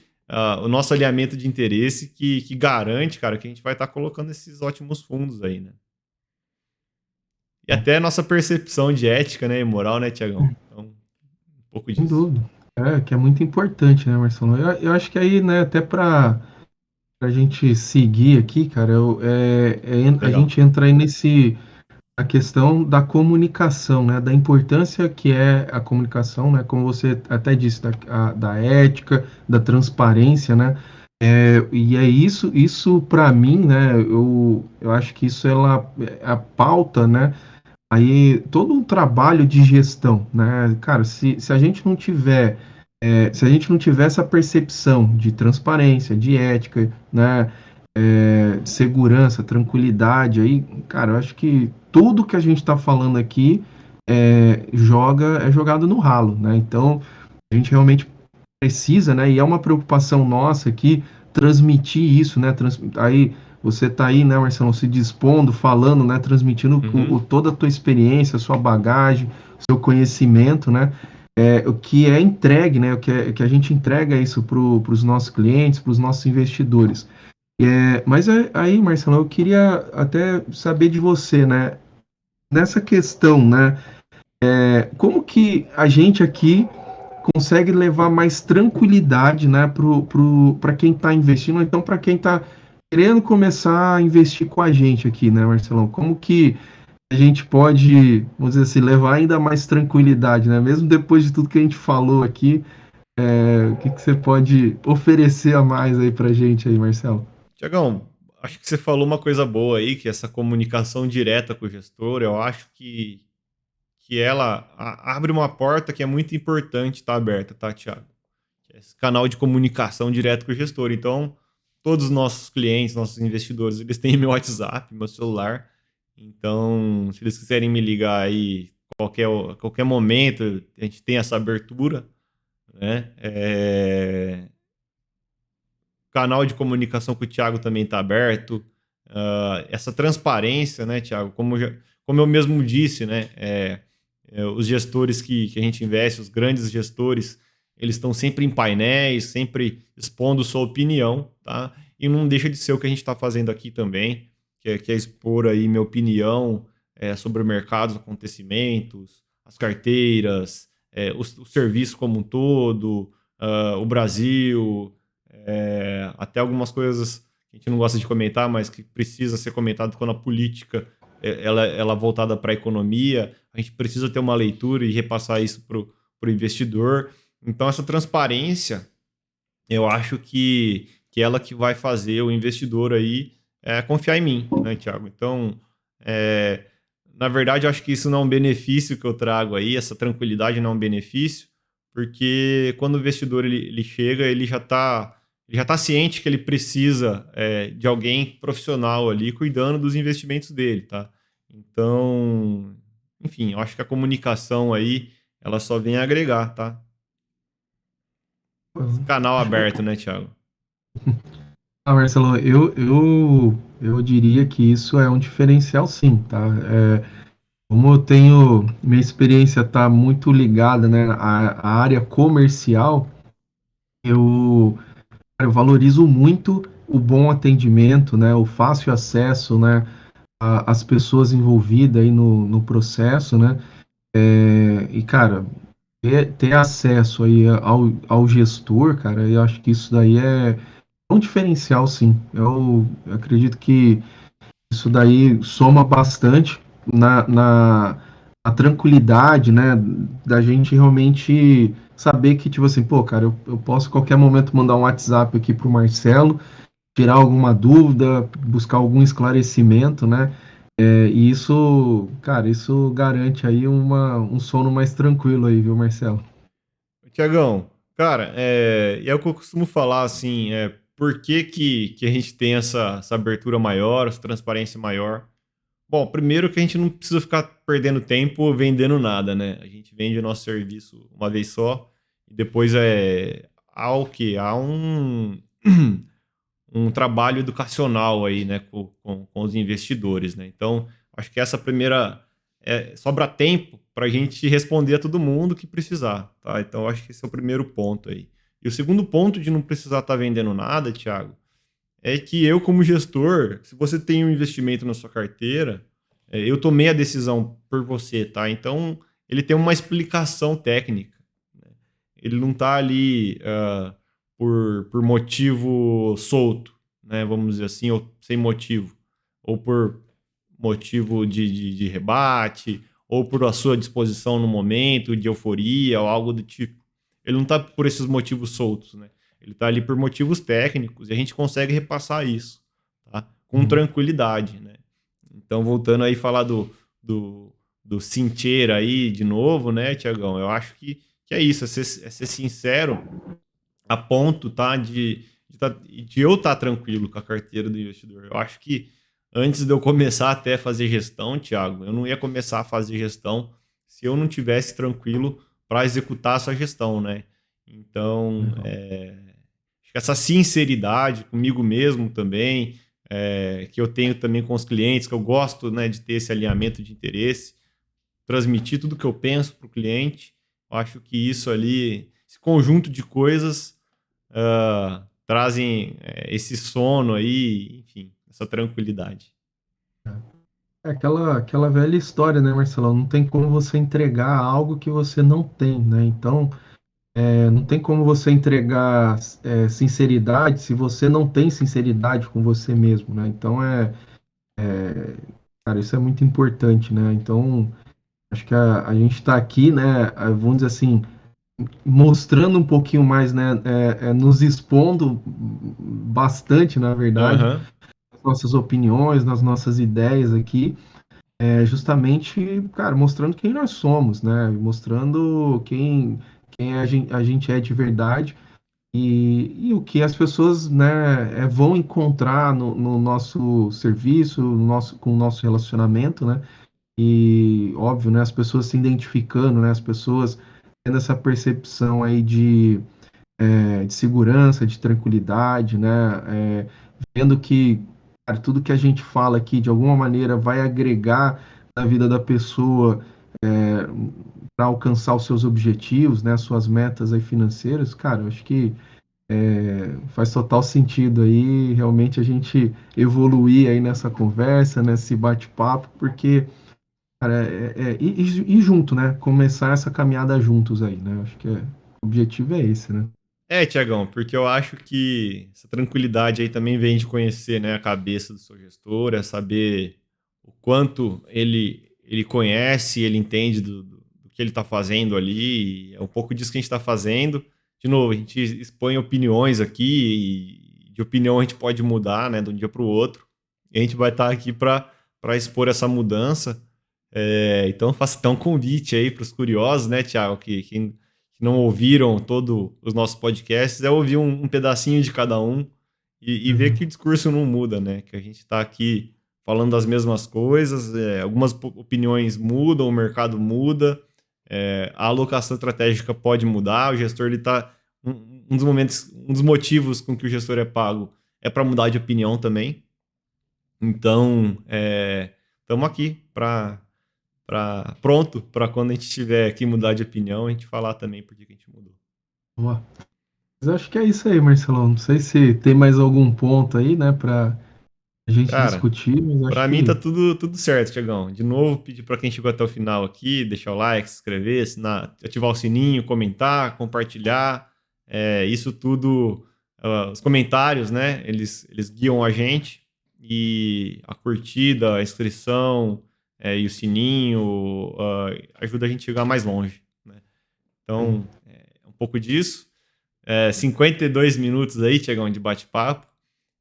o nosso alinhamento de interesse que garante, cara, que a gente vai estar colocando esses ótimos fundos aí, né? E até a nossa percepção de ética, né, e moral, né, Tiagão? Então, um pouco Sem disso. dúvida. Que é muito importante, né, Marcelo? Eu acho que aí, né, até para a gente seguir aqui, cara, a Legal. gente entra aí a questão da comunicação, né, da importância que é a comunicação, né, como você até disse, da ética, da transparência, né, e é isso para mim, né, eu acho que isso é a pauta, né, aí todo um trabalho de gestão, né, cara, se a gente não tiver se a gente não tiver essa percepção de transparência, de ética, né, segurança, tranquilidade, aí, cara, eu acho que tudo que a gente está falando aqui é jogado no ralo, né? Então, a gente realmente precisa, né? E é uma preocupação nossa aqui transmitir isso, né? Aí você tá aí, né, Marcelo, se dispondo, falando, né? Transmitindo Uhum. toda a tua experiência, a sua bagagem, seu conhecimento, né? O que é entregue, né? Que a gente entrega isso para os nossos clientes, para os nossos investidores. Mas aí, Marcelo, eu queria até saber de você, né? Nessa questão, né? Como que a gente aqui consegue levar mais tranquilidade, né, para quem está investindo, ou então para quem está querendo começar a investir com a gente aqui, né, Marcelão? Como que a gente pode, vamos dizer assim, levar ainda mais tranquilidade, né? Mesmo depois de tudo que a gente falou aqui, o que que você pode oferecer a mais aí pra gente aí, Marcelo? Tiagão, acho que você falou uma coisa boa aí, que essa comunicação direta com o gestor, eu acho que ela abre uma porta que é muito importante estar aberta, tá, Thiago? Que é esse canal de comunicação direto com o gestor. Então, todos os nossos clientes, nossos investidores, eles têm meu WhatsApp, meu celular. Então, se eles quiserem me ligar aí qualquer momento, a gente tem essa abertura, né? Canal de comunicação com o Thiago também está aberto. Essa transparência, né, Thiago? Como eu mesmo disse, né? Os gestores que a gente investe, os grandes gestores, eles estão sempre em painéis, sempre expondo sua opinião, tá? E não deixa de ser o que a gente está fazendo aqui também, que é expor aí minha opinião sobre o mercado, os acontecimentos, as carteiras, o serviço como um todo, o Brasil, até algumas coisas que a gente não gosta de comentar, mas que precisa ser comentado quando a política ela é voltada para a economia, a gente precisa ter uma leitura e repassar isso para o investidor. Então, essa transparência, eu acho que ela que vai fazer o investidor aí confiar em mim, né, Thiago? Então, é, na verdade, eu acho que isso não é um benefício que eu trago aí, essa tranquilidade não é um benefício, porque quando o investidor ele chega, ele já tá ciente que ele precisa de alguém profissional ali cuidando dos investimentos dele, tá? Então, enfim, eu acho que a comunicação aí, ela só vem agregar, tá? Esse canal aberto, né, Thiago? Marcelo, eu diria que isso é um diferencial, sim, tá? Como eu tenho, minha experiência está muito ligada, né, à área comercial, eu, eu valorizo muito o bom atendimento, né, o fácil acesso, né, às pessoas envolvidas aí no processo, né, e, cara, ter acesso aí ao gestor, cara, eu acho que isso daí é um diferencial, sim. Eu acredito que isso daí soma bastante na tranquilidade, né, da gente realmente saber que, tipo assim, pô, cara, eu posso a qualquer momento mandar um WhatsApp aqui pro Marcelo, tirar alguma dúvida, buscar algum esclarecimento, né, e isso, cara, isso garante aí um sono mais tranquilo aí, viu, Marcelo? Tiagão, cara, e é o que eu costumo falar, assim, por que a gente tem essa abertura maior, essa transparência maior? Bom, primeiro que a gente não precisa ficar perdendo tempo vendendo nada, né? A gente vende o nosso serviço uma vez só e depois há o quê? Há um trabalho educacional aí, né, com os investidores, né? Então, acho que essa primeira sobra tempo para a gente responder a todo mundo que precisar, tá? Então, acho que esse é o primeiro ponto aí. E o segundo ponto de não precisar estar vendendo nada, Thiago, é que eu, como gestor, se você tem um investimento na sua carteira, eu tomei a decisão por você, tá? Então, ele tem uma explicação técnica. Né? Ele não está ali por motivo solto, né? Vamos dizer assim, ou sem motivo. Ou por motivo de rebate, ou por a sua disposição no momento, de euforia, ou algo do tipo. Ele não está por esses motivos soltos, né? Ele está ali por motivos técnicos e a gente consegue repassar isso, tá? Com Uhum. tranquilidade, né? Então, voltando aí falar do, do Sincheira aí de novo, né, Tiagão? Eu acho que é isso, é ser sincero a ponto, tá, de eu estar tranquilo com a carteira do investidor. Eu acho que antes de eu começar até a fazer gestão, Thiago, eu não ia começar a fazer gestão se eu não tivesse tranquilo para executar essa gestão, né? Então, Legal. acho que essa sinceridade comigo mesmo também, que eu tenho também com os clientes, que eu gosto, né, de ter esse alinhamento de interesse, transmitir tudo que eu penso para o cliente. Eu acho que isso ali, esse conjunto de coisas trazem esse sono aí, enfim, essa tranquilidade. É aquela velha história, né, Marcelo? Não tem como você entregar algo que você não tem, né? Então, não tem como você entregar sinceridade se você não tem sinceridade com você mesmo, né? Então, Cara, isso é muito importante, né? Então, acho que a gente está aqui, né? Vamos dizer assim, mostrando um pouquinho mais, né? Nos expondo bastante, na verdade, Aham, nas nossas opiniões, nas nossas ideias aqui, justamente, cara, mostrando quem nós somos, né? Mostrando quem a gente é de verdade. E o que as pessoas, né, vão encontrar no nosso serviço, com o nosso relacionamento, né? E óbvio, né, as pessoas se identificando, né, as pessoas tendo essa percepção aí de segurança, de tranquilidade, né, vendo que, cara, tudo que a gente fala aqui de alguma maneira vai agregar na vida da pessoa para alcançar os seus objetivos, né, suas metas aí financeiras, cara, eu acho que faz total sentido aí realmente a gente evoluir aí nessa conversa, nesse bate-papo, porque cara, e junto, né? Começar essa caminhada juntos aí, né? Acho que o objetivo é esse, né? Tiagão, porque eu acho que essa tranquilidade aí também vem de conhecer, né, a cabeça do seu gestor, é saber o quanto ele conhece, ele entende do que ele está fazendo ali, e é um pouco disso que a gente está fazendo. De novo, a gente expõe opiniões aqui, e de opinião a gente pode mudar, né, de um dia para o outro, e a gente vai estar aqui para expor essa mudança. Então, faço então um convite aí para os curiosos, né, Tiago, que não ouviram todos os nossos podcasts, é ouvir um pedacinho de cada um e ver Uhum, que o discurso não muda, né? Que a gente está aqui falando das mesmas coisas, algumas opiniões mudam, o mercado muda, a alocação estratégica pode mudar, o gestor ele está um dos momentos, um dos motivos com que o gestor é pago é para mudar de opinião também. Então, estamos aqui pronto para quando a gente tiver que mudar de opinião, a gente falar também por que a gente mudou. boa. Mas acho que é isso aí, Marcelão. Não sei se tem mais algum ponto aí, né, pra gente Cara, discutir, mas acho para mim tá que tudo certo, Tiagão. De novo, pedir para quem chegou até o final aqui, deixar o like, se inscrever, ativar o sininho, comentar, compartilhar. Isso tudo, os comentários, né? Eles guiam a gente e a curtida, a inscrição, e o sininho, ajuda a gente a chegar mais longe, né? Então, um pouco disso. 52 minutos aí, Tiagão, de bate-papo.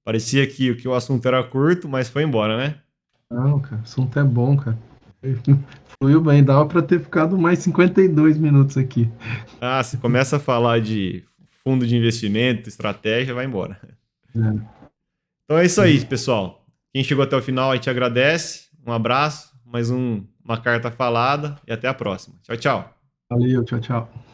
Parecia que o assunto era curto, mas foi embora, né? não, cara, o assunto é bom, cara. Fluiu bem, dava pra ter ficado mais 52 minutos aqui. Ah, se começa a falar de fundo de investimento, estratégia, vai embora. É, Então é isso é aí, isso. pessoal. Quem chegou até o final, a gente agradece. Um abraço, mais uma carta falada e até a próxima. Tchau, tchau. Valeu, tchau, tchau.